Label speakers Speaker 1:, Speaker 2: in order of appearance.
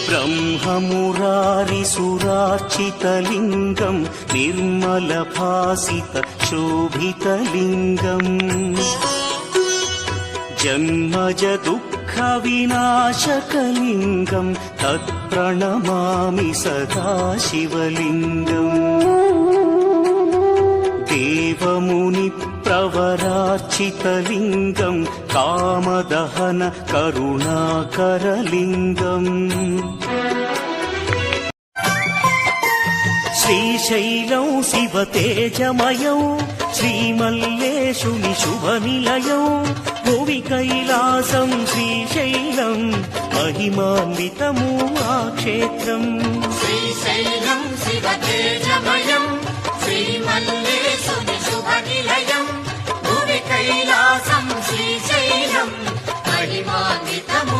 Speaker 1: ब्रह्ममुरारिसुरार्चितलिङ्गं निर्मलभासितशोभितलिङ्गम् जन्मज दुःखविनाशकलिङ्गं तत्प्रणमामि सदा शिवलिङ्गम् देवमुनिप्रवरार्चितलिङ्गं कामदहन करुणाकरलिङ्गम् श्रीशैलं शिवतेजमयं श्रीमल्लेशुनि शुभनिलयं भुवि कैलासं श्रीशैलं महिमान्वितमु आ क्षेत्रम्
Speaker 2: श्रीशैलं शिवतेजमयं श्रीमल्लेशुनि शुभनिलयं भुवि कैलासं श्रीशैलं महिमान्वितमु